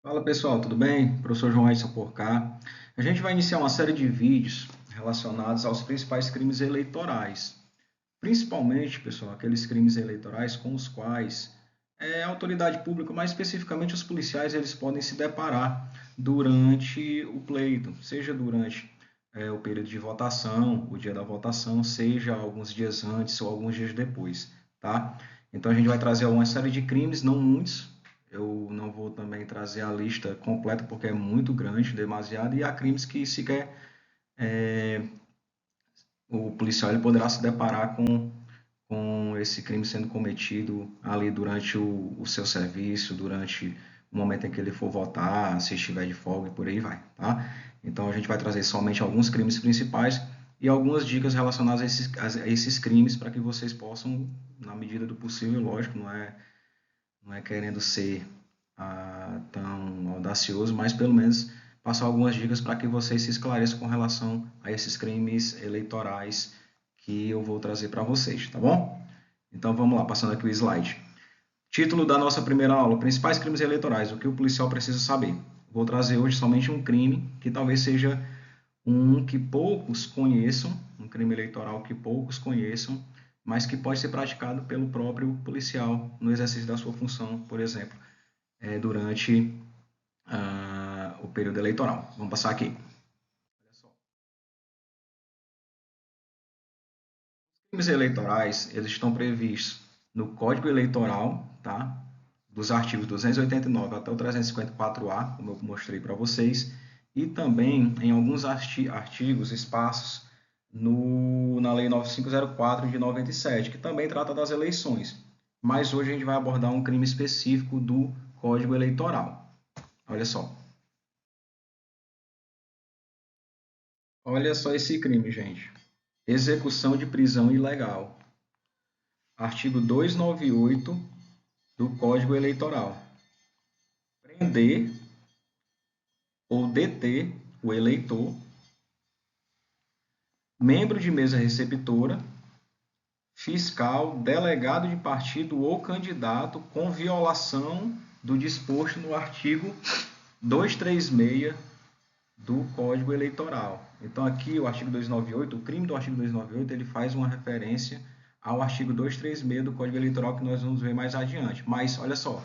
Fala pessoal, tudo bem? Professor João Edson por cá. A gente vai iniciar uma série de vídeos relacionados aos principais crimes eleitorais. Principalmente, pessoal, aqueles crimes eleitorais com os quais a autoridade pública, mais especificamente os policiais, eles podem se deparar durante o pleito, seja durante o período de votação, o dia da votação, seja alguns dias antes ou alguns dias depois, tá? Então a gente vai trazer uma série de crimes, não muitos. Eu não vou também trazer a lista completa porque é muito grande, demasiado, e há crimes que sequer o policial ele poderá se deparar com esse crime sendo cometido ali durante o seu serviço, durante o momento em que ele for votar, se estiver de folga e por aí vai, tá? Então a gente vai trazer somente alguns crimes principais e algumas dicas relacionadas a esses crimes para que vocês possam, na medida do possível, lógico, não é querendo ser tão audacioso, mas pelo menos passar algumas dicas para que vocês se esclareçam com relação a esses crimes eleitorais que eu vou trazer para vocês, tá bom? Então vamos lá, passando aqui o slide. Título da nossa primeira aula: Principais crimes eleitorais, o que o policial precisa saber. Vou trazer hoje somente um crime que talvez seja um que poucos conheçam, um crime eleitoral que poucos conheçam, mas que pode ser praticado pelo próprio policial no exercício da sua função, por exemplo, durante o período eleitoral. Vamos passar aqui. Olha só. Os crimes eleitorais, eles estão previstos no Código Eleitoral, tá? Dos artigos 289 até o 354A, como eu mostrei para vocês, e também em alguns artigos, espaços, na Lei 9504 de 97, que também trata das eleições. Mas hoje a gente vai abordar um crime específico do Código Eleitoral. Olha só. Olha só esse crime, gente. Execução de prisão ilegal. Artigo 298 do Código Eleitoral. Prender ou deter o eleitor, membro de mesa receptora, fiscal, delegado de partido ou candidato com violação do disposto no artigo 236 do Código Eleitoral. Então aqui o artigo 298, o crime do artigo 298, ele faz uma referência ao artigo 236 do Código Eleitoral que nós vamos ver mais adiante. Mas olha só,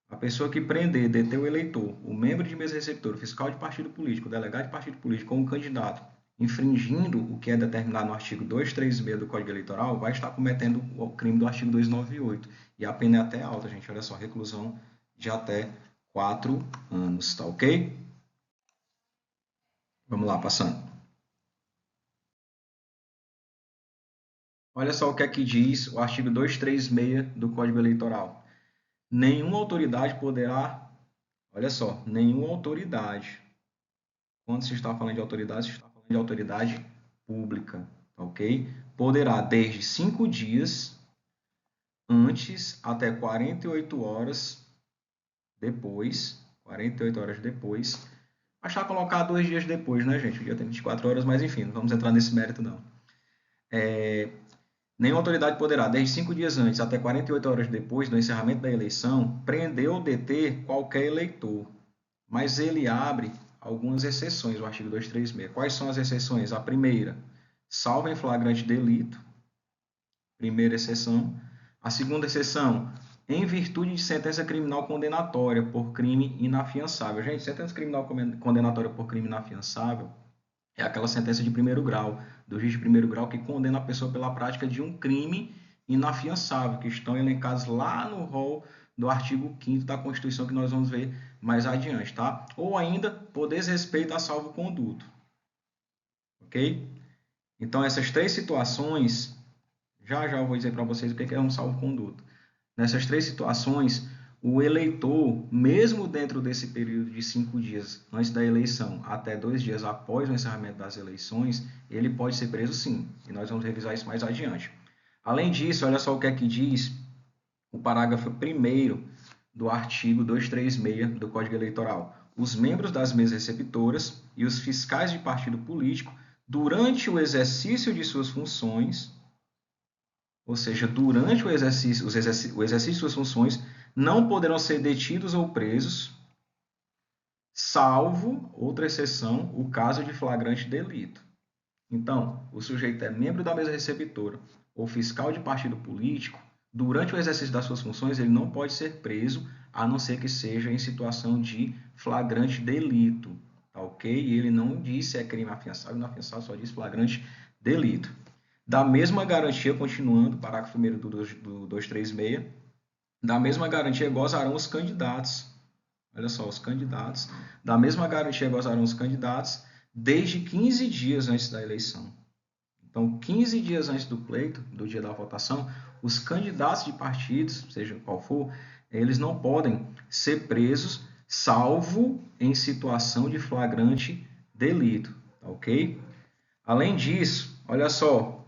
a pessoa que prender, deter o eleitor, o membro de mesa receptora, o fiscal de partido político, o delegado de partido político ou um candidato, infringindo o que é determinado no artigo 236 do Código Eleitoral, vai estar cometendo o crime do artigo 298. E a pena é até alta, gente. Olha só, reclusão de até 4 anos, tá ok? Vamos lá, passando. Olha só o que é que diz o artigo 236 do Código Eleitoral. Nenhuma autoridade poderá, olha só, nenhuma autoridade. Quando se está falando de autoridade, se está falando de autoridade pública, ok? Poderá, desde 5 dias antes até 48 horas depois, 48 horas depois, achar colocar 2 dias depois, né, gente? O dia tem 24 horas, mas enfim, não vamos entrar nesse mérito, não. Nenhuma autoridade poderá, desde 5 dias antes até 48 horas depois do encerramento da eleição, prender ou deter qualquer eleitor. Mas ele abre algumas exceções, o artigo 236. Quais são as exceções? A primeira, salvo em flagrante delito, primeira exceção. A segunda exceção, em virtude de sentença criminal condenatória por crime inafiançável. Gente, sentença criminal condenatória por crime inafiançável é aquela sentença de primeiro grau, do juiz de primeiro grau que condena a pessoa pela prática de um crime inafiançável, que estão elencados lá no rol do artigo 5º da Constituição, que nós vamos ver mais adiante, tá? Ou ainda, por desrespeito a salvo-conduto. Ok? Então, essas três situações, já eu vou dizer para vocês o que é um salvo-conduto. Nessas três situações, o eleitor, mesmo dentro desse período de 5 dias antes da eleição até 2 dias após o encerramento das eleições, ele pode ser preso sim, e nós vamos revisar isso mais adiante. Além disso, olha só o que é que diz o parágrafo 1º do artigo 236 do Código Eleitoral. Os membros das mesas receptoras e os fiscais de partido político, durante o exercício de suas funções, ou seja, durante o exercício de suas funções, não poderão ser detidos ou presos, salvo, outra exceção, o caso de flagrante delito. Então, o sujeito é membro da mesa receptora ou fiscal de partido político, durante o exercício das suas funções, ele não pode ser preso, a não ser que seja em situação de flagrante delito, tá ok? E ele não diz se é crime afiançável ou inafiançável, só diz flagrante delito. Da mesma garantia, continuando, parágrafo 1º do 236, da mesma garantia gozarão os candidatos. Olha só, os candidatos. Da mesma garantia gozarão os candidatos desde 15 dias antes da eleição. Então, 15 dias antes do pleito, do dia da votação, os candidatos de partidos, seja qual for, eles não podem ser presos, salvo em situação de flagrante delito, tá ok? Além disso, olha só,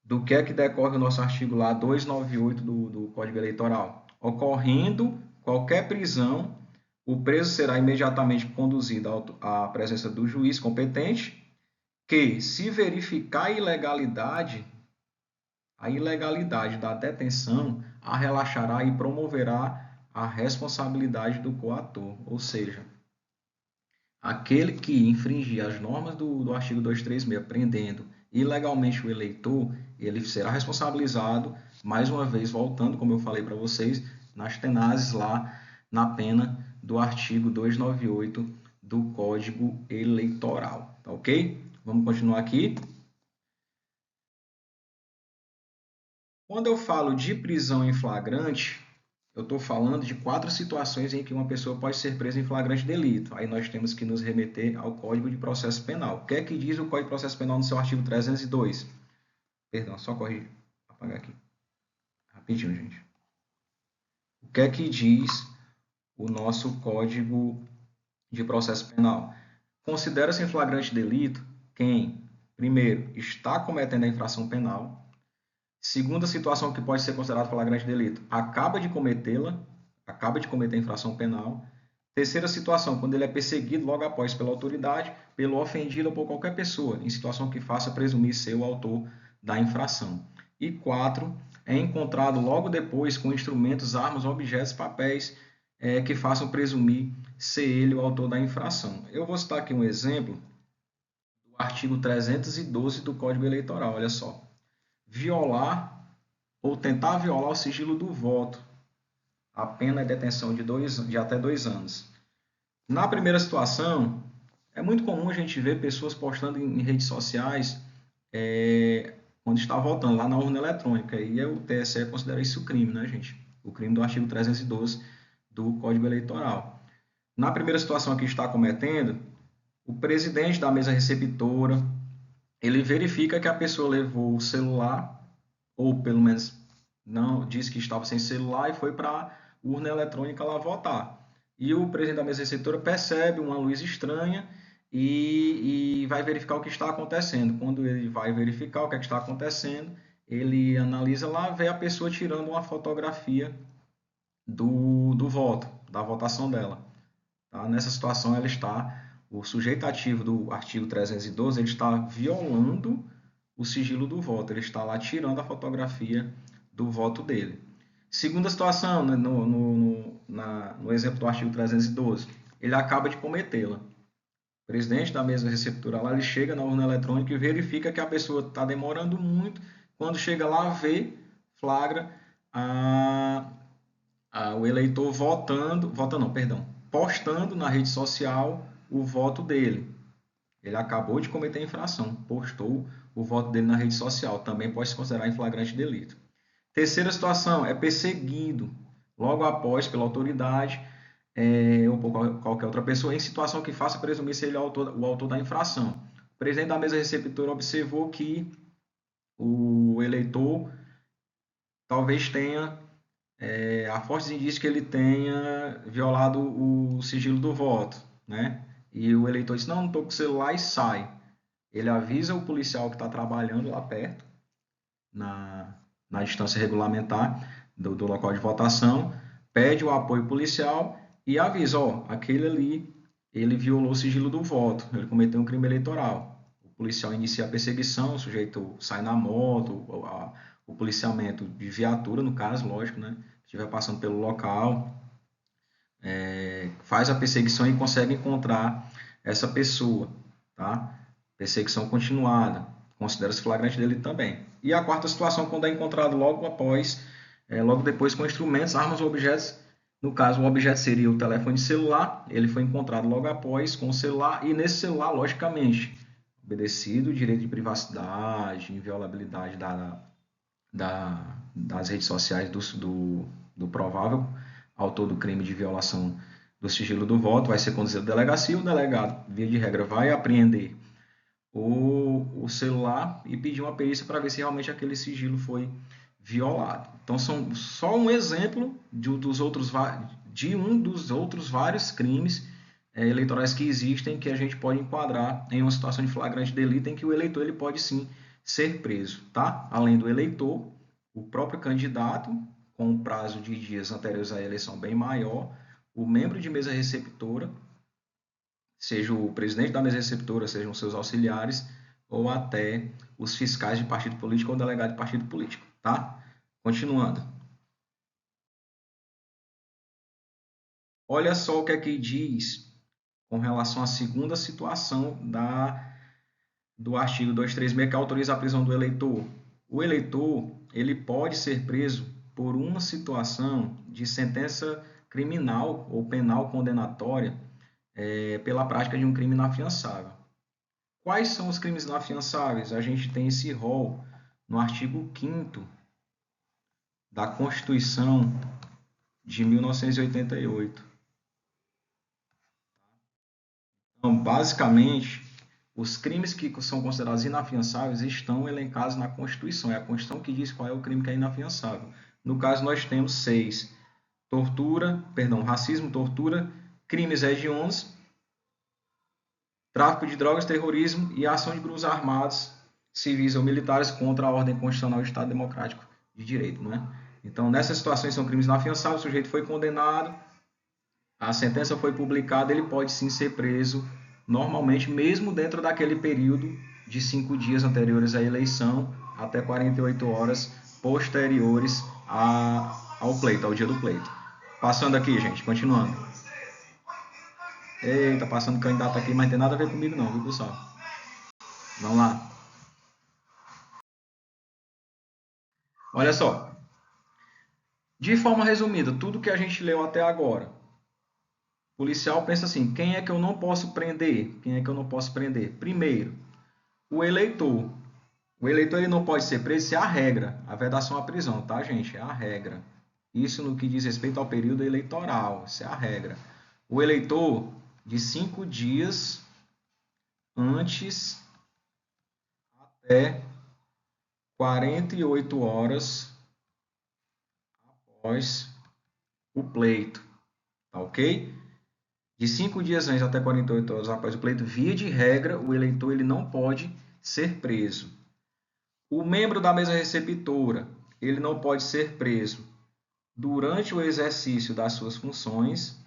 do que é que decorre o nosso artigo lá 298 do Código Eleitoral. Ocorrendo qualquer prisão, o preso será imediatamente conduzido à presença do juiz competente, que, se verificar a ilegalidade da detenção, a relaxará e promoverá a responsabilidade do coator, ou seja, aquele que infringir as normas do artigo 236, prendendo ilegalmente o eleitor, ele será responsabilizado, mais uma vez, voltando, como eu falei para vocês, nas tenases lá, na pena do artigo 298 do Código Eleitoral, tá ok? Vamos continuar aqui. Quando eu falo de prisão em flagrante, eu estou falando de 4 situações em que uma pessoa pode ser presa em flagrante delito. Aí nós temos que nos remeter ao Código de Processo Penal. O que é que diz o Código de Processo Penal no seu artigo 302? Perdão, só corrigir. Vou apagar aqui. Rapidinho, gente. O que é que diz o nosso Código de Processo Penal? Considera-se em flagrante delito quem, primeiro, está cometendo a infração penal. Segunda situação que pode ser considerada flagrante delito, acaba de cometê-la, acaba de cometer a infração penal. Terceira situação, quando ele é perseguido logo após pela autoridade, pelo ofendido ou por qualquer pessoa, em situação que faça presumir ser o autor da infração. E 4, é encontrado logo depois com instrumentos, armas, objetos, papéis que façam presumir ser ele o autor da infração. Eu vou citar aqui um exemplo do artigo 312 do Código Eleitoral, olha só. Violar ou tentar violar o sigilo do voto. A pena é detenção de até 2 anos. Na primeira situação, é muito comum a gente ver pessoas postando em redes sociais quando está votando lá na urna eletrônica. E o TSE considera isso crime, né, gente? O crime do artigo 312 do Código Eleitoral. Na primeira situação que está cometendo, o presidente da mesa receptora, ele verifica que a pessoa levou o celular, ou pelo menos não disse que estava sem celular e foi para a urna eletrônica lá votar. E o presidente da mesa receptora percebe uma luz estranha e vai verificar o que está acontecendo. Quando ele vai verificar o que está acontecendo, ele analisa lá, vê a pessoa tirando uma fotografia do voto, da votação dela. Tá? Nessa situação, o sujeito ativo do artigo 312, ele está violando o sigilo do voto, ele está lá tirando a fotografia do voto dele. Segunda situação, né, no exemplo do artigo 312, ele acaba de cometê-la. O presidente da mesa receptora lá, ele chega na urna eletrônica e verifica que a pessoa está demorando muito. Quando chega lá, flagra o eleitor postando na rede social o voto dele. Ele acabou de cometer a infração, postou o voto dele na rede social, também pode se considerar em flagrante delito. Terceira situação, é perseguido logo após pela autoridade ou por qualquer outra pessoa, em situação que faça presumir ser ele o autor da infração. O presidente da mesa receptora observou que o eleitor talvez tenha há fortes indícios que ele tenha violado o sigilo do voto, né? E o eleitor diz, não estou com o celular, e sai. Ele avisa o policial que está trabalhando lá perto, na distância regulamentar do local de votação, pede o apoio policial e avisa, aquele ali, ele violou o sigilo do voto, ele cometeu um crime eleitoral. O policial inicia a perseguição, o sujeito sai na moto, o policiamento de viatura, no caso, lógico, né? Estiver passando pelo local, faz a perseguição e consegue encontrar essa pessoa, tá? Perseguição continuada, considera-se flagrante delito também. E a quarta situação, quando é encontrado logo depois com instrumentos, armas ou objetos. No caso, o objeto seria o telefone celular, ele foi encontrado logo após com o celular, e nesse celular, logicamente, obedecido o direito de privacidade, inviolabilidade das redes sociais do provável autor do crime de violação do sigilo do voto, vai ser conduzido à delegacia, o delegado, via de regra, vai apreender o celular e pedir uma perícia para ver se realmente aquele sigilo foi violado. Então, são só um exemplo de um dos outros vários crimes eleitorais que existem que a gente pode enquadrar em uma situação de flagrante delito em que o eleitor ele pode sim ser preso, tá? Além do eleitor, o próprio candidato, com um prazo de dias anteriores à eleição bem maior, o membro de mesa receptora, seja o presidente da mesa receptora, sejam seus auxiliares, ou até os fiscais de partido político ou delegado de partido político, tá? Continuando. Olha só o que é que diz com relação à segunda situação do artigo 236, que autoriza a prisão do eleitor. O eleitor ele pode ser preso por uma situação de sentença criminal ou penal condenatória pela prática de um crime inafiançável. Quais são os crimes inafiançáveis? A gente tem esse rol no artigo 5º da Constituição de 1988. Então, basicamente, os crimes que são considerados inafiançáveis estão elencados na Constituição. É a Constituição que diz qual é o crime que é inafiançável. No caso, nós temos 6. Racismo, tortura, crimes hediondos, tráfico de drogas, terrorismo e ação de grupos armados, civis ou militares contra a ordem constitucional do Estado Democrático de Direito. Não é? Então, nessas situações são crimes inafiançáveis, o sujeito foi condenado, a sentença foi publicada, ele pode sim ser preso normalmente, mesmo dentro daquele período de 5 dias anteriores à eleição, até 48 horas posteriores ao pleito, ao dia do pleito. Passando aqui, gente, continuando. Eita, passando candidato aqui, mas não tem nada a ver comigo não, viu, pessoal? Vamos lá. Olha só. De forma resumida, tudo que a gente leu até agora. O policial pensa assim, quem é que eu não posso prender? Quem é que eu não posso prender? Primeiro, o eleitor. O eleitor ele não pode ser preso, isso é a regra. A vedação à prisão, tá, gente? É a regra. Isso no que diz respeito ao período eleitoral, isso é a regra. O eleitor, de 5 dias antes até 48 horas após o pleito, tá ok? De 5 dias antes até 48 horas após o pleito, via de regra, o eleitor ele não pode ser preso. O membro da mesa receptora, ele não pode ser preso durante o exercício das suas funções,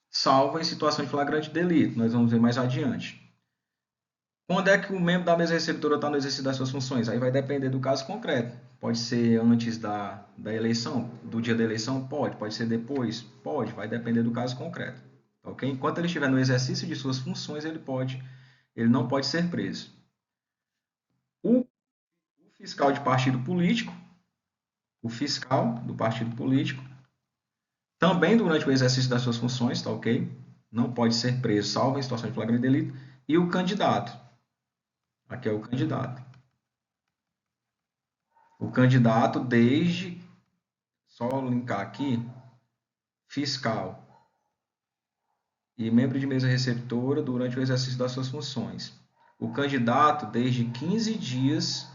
salvo em situação de flagrante delito. Nós vamos ver mais adiante. Quando é que o membro da mesa receptora está no exercício das suas funções? Aí vai depender do caso concreto. Pode ser antes da eleição, do dia da eleição? Pode ser depois? Pode, vai depender do caso concreto. Okay? Enquanto ele estiver no exercício de suas funções, ele não pode ser preso. O fiscal de partido político, o fiscal do partido político, também durante o exercício das suas funções, tá ok? Não pode ser preso, salvo em situação de flagrante delito. E o candidato. Aqui é o candidato. O candidato só linkar aqui, fiscal e membro de mesa receptora durante o exercício das suas funções. O candidato desde 15 dias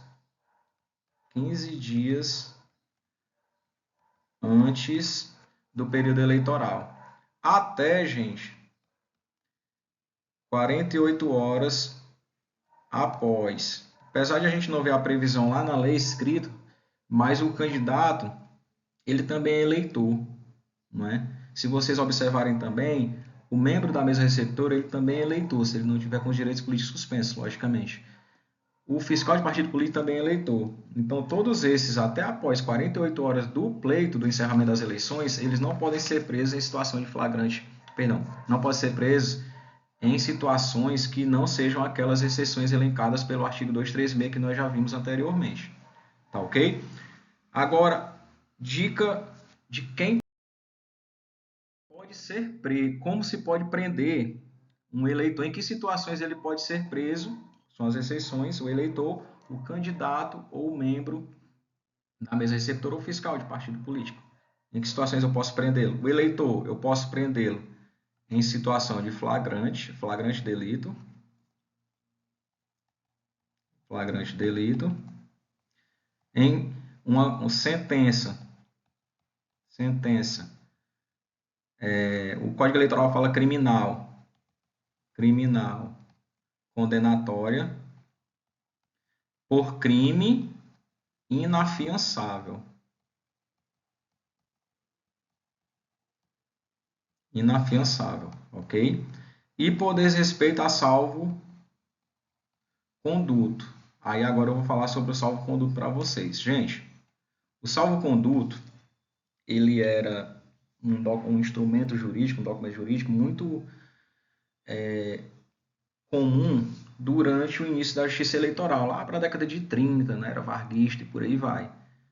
antes do período eleitoral. Até, gente, 48 horas após. Apesar de a gente não ver a previsão lá na lei escrita, mas o candidato, ele também é eleitor, não é? Se vocês observarem também, o membro da mesa receptora, ele também é eleitor, se ele não tiver com os direitos políticos suspensos, logicamente. O fiscal de partido político também é eleitor. Então, todos esses, até após 48 horas do pleito, do encerramento das eleições, eles não podem ser presos em situação de flagrante, perdão, não podem ser presos em situações que não sejam aquelas exceções elencadas pelo artigo 236 que nós já vimos anteriormente. Tá ok? Agora, dica de quem pode ser preso, como se pode prender um eleitor, em que situações ele pode ser preso, são as exceções, o eleitor, o candidato ou o membro da mesa receptora ou fiscal de partido político. Em que situações eu posso prendê-lo? O eleitor, eu posso prendê-lo em situação de flagrante delito, em uma sentença, o Código Eleitoral fala criminal, condenatória, por crime inafiançável. Inafiançável, ok? E por desrespeito a salvo-conduto. Aí agora eu vou falar sobre o salvo-conduto para vocês. Gente, o salvo-conduto, ele era um instrumento jurídico, um documento jurídico muito comum durante o início da justiça eleitoral, lá para a década de 30, né? Era varguista e por aí vai.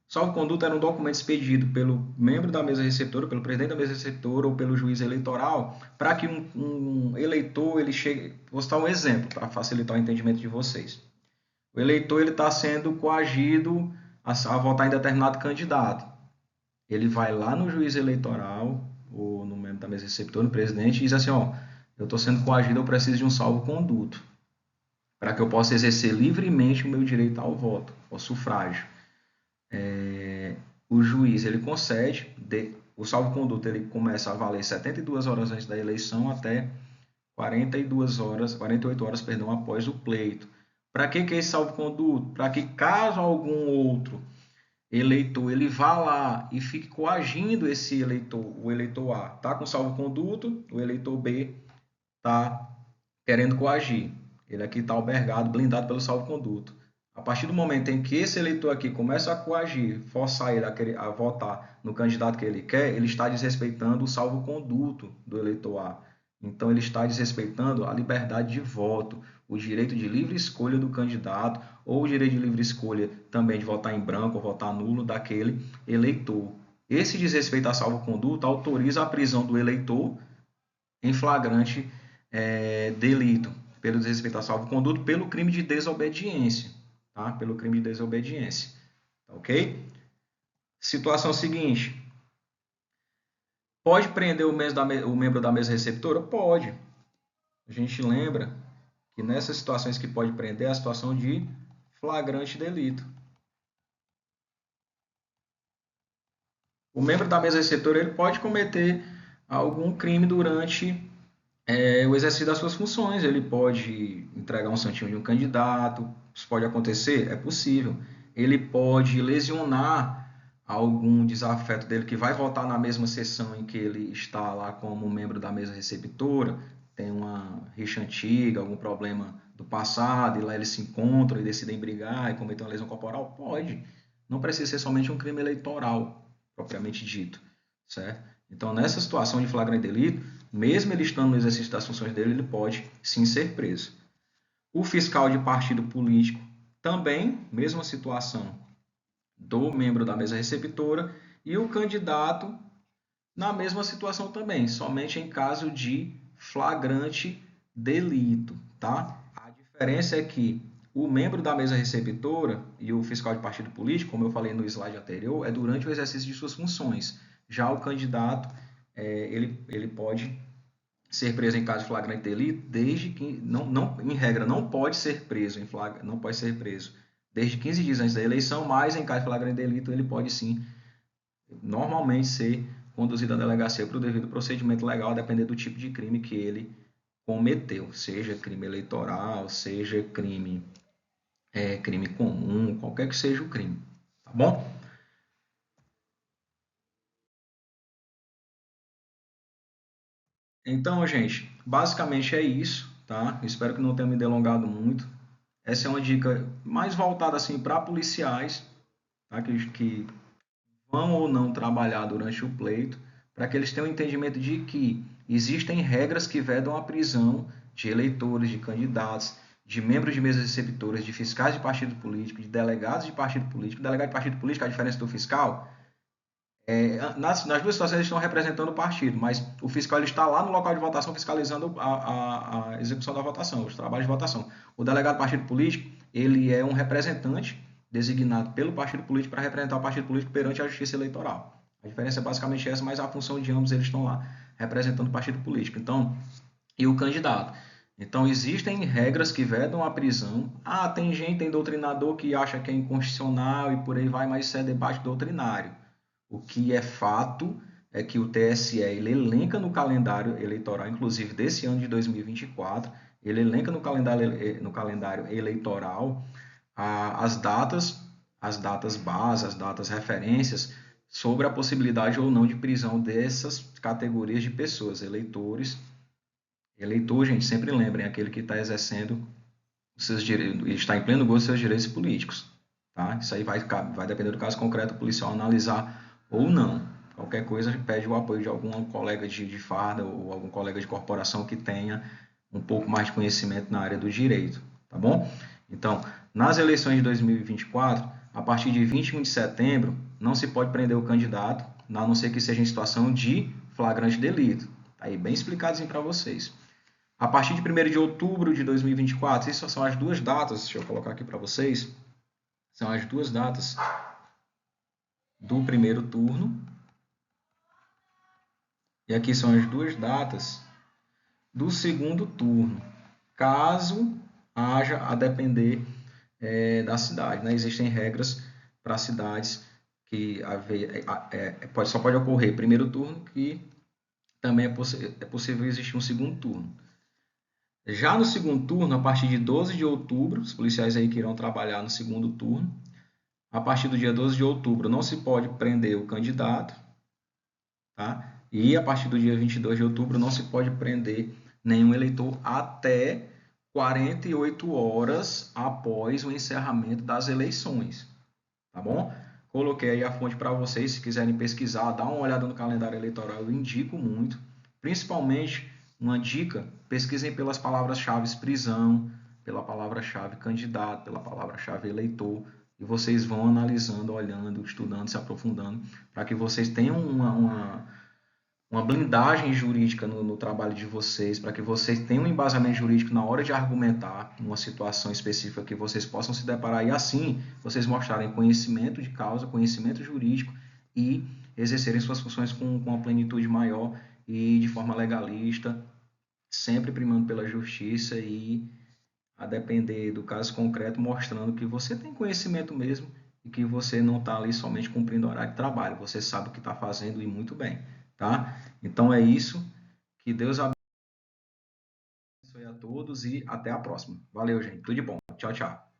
Salvo-conduto era um documento expedido pelo membro da mesa receptora, pelo presidente da mesa receptora ou pelo juiz eleitoral, para que um eleitor ele chegue. Vou citar um exemplo para facilitar o entendimento de vocês. O eleitor ele está sendo coagido a votar em determinado candidato. Ele vai lá no juiz eleitoral ou no membro da mesa receptora, no presidente, e diz assim: ó, eu estou sendo coagido, eu preciso de um salvo-conduto para que eu possa exercer livremente o meu direito ao voto, ao sufrágio. O juiz ele concede, o salvo-conduto ele começa a valer 72 horas antes da eleição até 48 horas, perdão, após o pleito. Para que é esse salvo-conduto? Para que caso algum outro eleitor ele vá lá e fique coagindo esse eleitor, o eleitor A está com salvo-conduto, o eleitor B está querendo coagir. Ele aqui está albergado, blindado pelo salvo-conduto. A partir do momento em que esse eleitor aqui começa a coagir, forçar ele a votar no candidato que ele quer, ele está desrespeitando o salvo-conduto do eleitor A. Então, ele está desrespeitando a liberdade de voto, o direito de livre escolha do candidato, ou o direito de livre escolha também de votar em branco ou votar nulo daquele eleitor. Esse desrespeito a salvo-conduto autoriza a prisão do eleitor em flagrante delito, pelo desrespeito a salvo-conduto, pelo crime de desobediência, tá? Pelo crime de desobediência, ok? Situação seguinte: pode prender o membro da mesa receptora? Pode. A gente lembra que nessas situações que pode prender é a situação de flagrante delito. O membro da mesa receptora ele pode cometer algum crime durante o exercício das suas funções. Ele pode entregar um santinho de um candidato, isso pode acontecer? É possível. Ele pode lesionar algum desafeto dele que vai votar na mesma sessão em que ele está lá como membro da mesa receptora, tem uma rixa antiga, algum problema do passado, e lá eles se encontram e decidem brigar e cometer uma lesão corporal? Pode. Não precisa ser somente um crime eleitoral, propriamente dito, certo? Então, nessa situação de flagrante delito, mesmo ele estando no exercício das funções dele, ele pode sim ser preso. O fiscal de partido político também, mesma situação do membro da mesa receptora, e o candidato na mesma situação também, somente em caso de flagrante delito, tá? A diferença é que o membro da mesa receptora e o fiscal de partido político, como eu falei no slide anterior, é durante o exercício de suas funções. Já o candidato, ele pode ser preso em caso de flagrante delito, desde que, não, em regra, não pode ser preso não pode ser preso desde 15 dias antes da eleição, mas em caso de flagrante delito ele pode sim, normalmente, ser conduzido à delegacia para o devido procedimento legal, a depender do tipo de crime que ele cometeu, seja crime eleitoral, seja crime comum, qualquer que seja o crime, tá bom? Então, gente, basicamente é isso, tá? Espero que não tenha me delongado muito. Essa é uma dica mais voltada assim para policiais, tá? Que vão ou não trabalhar durante o pleito, para que eles tenham um entendimento de que existem regras que vedam a prisão de eleitores, de candidatos, de membros de mesas receptoras, de fiscais de partido político, de delegados de partido político. Delegado de partido político, a diferença do fiscal, nas duas situações eles estão representando o partido, mas o fiscal ele está lá no local de votação fiscalizando a execução da votação, os trabalhos de votação. O delegado de partido político, ele é um representante designado pelo partido político para representar o partido político perante a justiça eleitoral. A diferença é basicamente essa, mas a função de ambos eles estão lá representando o partido político. Então, e o candidato. Então, existem regras que vedam a prisão. Ah, tem gente, tem doutrinador que acha que é inconstitucional e por aí vai, mas isso é debate doutrinário. O que é fato é que o TSE ele elenca no calendário eleitoral, inclusive desse ano de 2024, ele elenca no calendário eleitoral as datas base, as datas referências sobre a possibilidade ou não de prisão dessas categorias de pessoas, eleitores. Eleitor, gente, sempre lembrem, aquele que está exercendo os seus direitos, está em pleno gozo dos seus direitos políticos. Tá? Isso aí vai depender do caso concreto, o policial analisar ou não. Qualquer coisa, pede o apoio de algum colega de farda ou algum colega de corporação que tenha um pouco mais de conhecimento na área do direito. Tá bom? Então, nas eleições de 2024, a partir de 21 de setembro, não se pode prender o candidato, a não ser que seja em situação de flagrante delito. Tá aí bem explicadinho para vocês. A partir de 1º de outubro de 2024, essas são as duas datas, deixa eu colocar aqui para vocês, são as duas datas do primeiro turno, e aqui são as duas datas do segundo turno, caso haja a depender da cidade. Né? Existem regras para cidades que só pode ocorrer primeiro turno, que também é possível existir um segundo turno. Já no segundo turno, a partir de 12 de outubro, os policiais aí que irão trabalhar no segundo turno, a partir do dia 12 de outubro não se pode prender o candidato, tá? E a partir do dia 22 de outubro não se pode prender nenhum eleitor até 48 horas após o encerramento das eleições, tá bom? Coloquei aí a fonte para vocês, se quiserem pesquisar, dá uma olhada no calendário eleitoral, eu indico muito, principalmente uma dica, pesquisem pelas palavras-chave prisão, pela palavra-chave candidato, pela palavra-chave eleitor, e vocês vão analisando, olhando, estudando, se aprofundando, para que vocês tenham uma blindagem jurídica no trabalho de vocês, para que vocês tenham um embasamento jurídico na hora de argumentar uma situação específica que vocês possam se deparar, e assim vocês mostrarem conhecimento de causa, conhecimento jurídico e exercerem suas funções com uma plenitude maior e de forma legalista, sempre primando pela justiça e, a depender do caso concreto, mostrando que você tem conhecimento mesmo e que você não está ali somente cumprindo o horário de trabalho, você sabe o que está fazendo e muito bem, tá? Então é isso, que Deus abençoe a todos e até a próxima. Valeu, gente, tudo de bom, tchau, tchau.